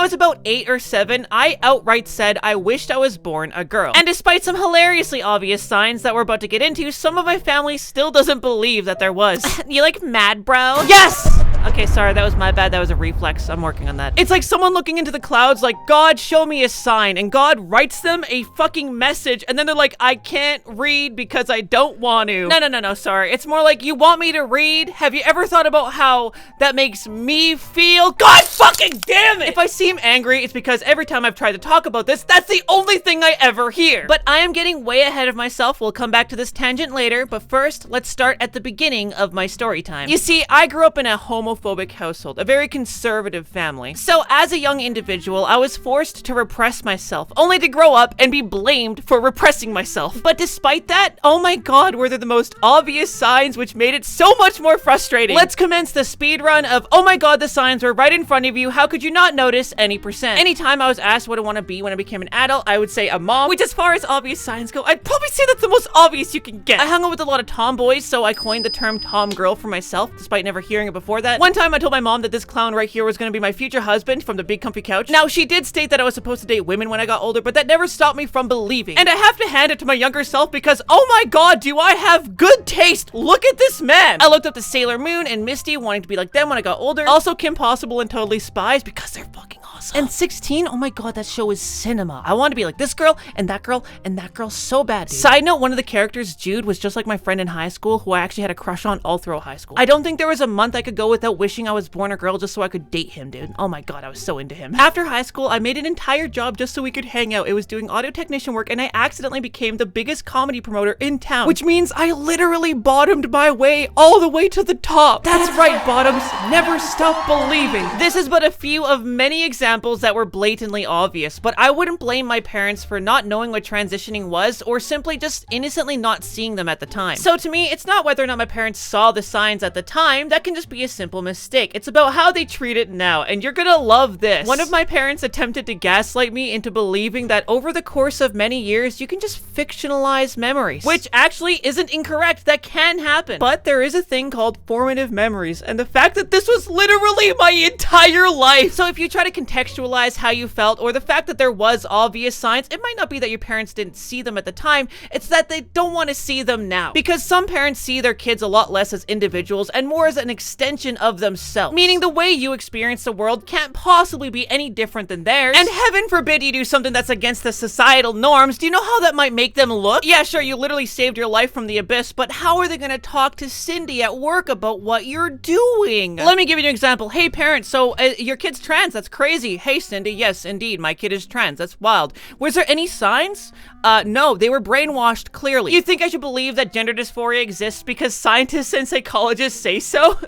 was about 8 or 7, I outright said I wished I was born a girl. And despite some hilariously obvious signs that we're about to get into, some of my family still doesn't believe that there was. You like mad, bro? Yes! Okay, sorry, that was my bad. That was a reflex. I'm working on that. It's like someone looking into the clouds like, God, show me a sign. And God writes them a fucking message. And then they're like, I can't read because I don't want to. No, sorry. It's more like, you want me to read? Have you ever thought about how that makes me feel? God fucking damn it! If I seem angry, it's because every time I've tried to talk about this, that's the only thing I ever hear. But I am getting way ahead of myself. We'll come back to this tangent later. But first, let's start at the beginning of my story time. You see, I grew up in a homophobic household, a very conservative family. So as a young individual, I was forced to repress myself, only to grow up and be blamed for repressing myself. But despite that, oh my god, were there the most obvious signs which made it so much more frustrating. Let's commence the speed run of, oh my god, the signs were right in front of you. How could you not notice any percent? Anytime I was asked what I want to be when I became an adult, I would say a mom, which as far as obvious signs go, I'd probably say that's the most obvious you can get. I hung out with a lot of tomboys, so I coined the term tom girl for myself, despite never hearing it before that. One time I told my mom that this clown right here was going to be my future husband from the big comfy couch. Now, she did state that I was supposed to date women when I got older, but that never stopped me from believing. And I have to hand it to my younger self because, oh my god, do I have good taste? Look at this man. I looked up to Sailor Moon and Misty, wanting to be like them when I got older. Also Kim Possible and Totally Spies because they're fucking awesome. And 16, oh my god, that show is cinema. I want to be like this girl and that girl and that girl so bad, dude. Side note, one of the characters, Jude, was just like my friend in high school who I actually had a crush on all throughout high school. I don't think there was a month I could go without wishing I was born a girl just so I could date him, dude. Oh my god, I was so into him. After high school, I made an entire job just so we could hang out. It was doing audio technician work and I accidentally became the biggest comedy promoter in town, which means I literally bottomed my way all the way to the top. That's right, bottoms. Never stop believing. This is but a few of many examples that were blatantly obvious, but I wouldn't blame my parents for not knowing what transitioning was or simply just innocently not seeing them at the time. So to me, it's not whether or not my parents saw the signs at the time. That can just be a simple mistake. It's about how they treat it now, and you're gonna love this. One of my parents attempted to gaslight me into believing that over the course of many years, you can just fictionalize memories, which actually isn't incorrect. That can happen. But there is a thing called formative memories, and the fact that this was literally my entire life. So if you try to contextualize how you felt or the fact that there was obvious signs, it might not be that your parents didn't see them at the time, it's that they don't want to see them now. Because some parents see their kids a lot less as individuals and more as an extension of themselves. Meaning the way you experience the world can't possibly be any different than theirs. And heaven forbid you do something that's against the societal norms. Do you know how that might make them look? Yeah, sure, you literally saved your life from the abyss, but how are they gonna talk to Cindy at work about what you're doing? Let me give you an example. Hey parents, so your kid's trans, that's crazy. Hey Cindy, yes indeed, my kid is trans, that's wild. Was there any signs? No, they were brainwashed, clearly. You think I should believe that gender dysphoria exists because scientists and psychologists say so?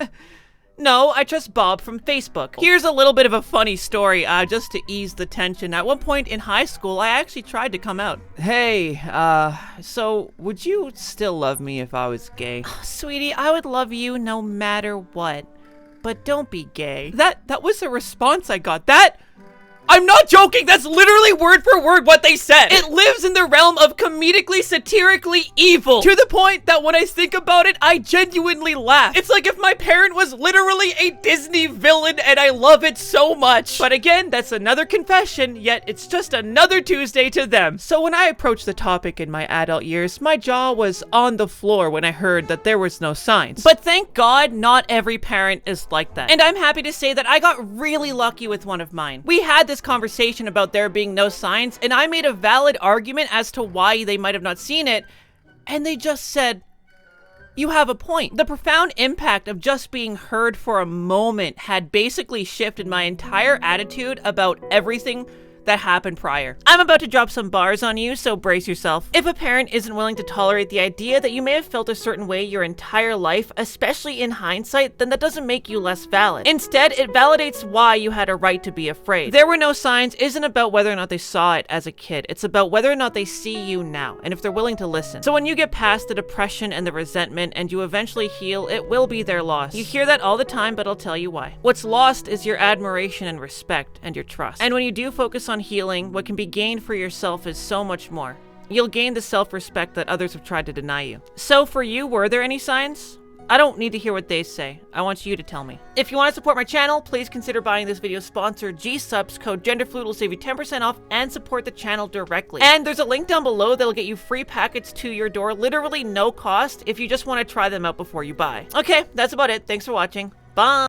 No, I trust Bob from Facebook. Here's a little bit of a funny story, just to ease the tension. At one point in high school, I actually tried to come out. Hey, so would you still love me if I was gay? Sweetie, I would love you no matter what, but don't be gay. That was the response I got. I'm not joking, that's literally word for word what they said. It lives in the realm of comedically, satirically evil, to the point that when I think about it, I genuinely laugh. It's like if my parent was literally a Disney villain and I love it so much. But again, that's another confession, yet it's just another Tuesday to them. So when I approached the topic in my adult years, my jaw was on the floor when I heard that there was no signs. But thank God, not every parent is like that. And I'm happy to say that I got really lucky with one of mine. We had this conversation about there being no signs, and I made a valid argument as to why they might have not seen it, and they just said, you have a point. The profound impact of just being heard for a moment had basically shifted my entire attitude about everything that happened prior. I'm about to drop some bars on you, so brace yourself. If a parent isn't willing to tolerate the idea that you may have felt a certain way your entire life, especially in hindsight, then that doesn't make you less valid. Instead, it validates why you had a right to be afraid. There were no signs isn't about whether or not they saw it as a kid. It's about whether or not they see you now, and if they're willing to listen. So when you get past the depression and the resentment, and you eventually heal, it will be their loss. You hear that all the time, but I'll tell you why. What's lost is your admiration and respect, and your trust. And when you do focus on healing, what can be gained for yourself is so much more. You'll gain the self-respect that others have tried to deny you. So for you, were there any signs? I don't need to hear what they say. I want you to tell me. If you want to support my channel, please consider buying this video's sponsor, G-Subs. Code GenderFluid will save you 10% off and support the channel directly. And there's a link down below that'll get you free packets to your door, literally no cost, if you just want to try them out before you buy. Okay, that's about it. Thanks for watching. Bye!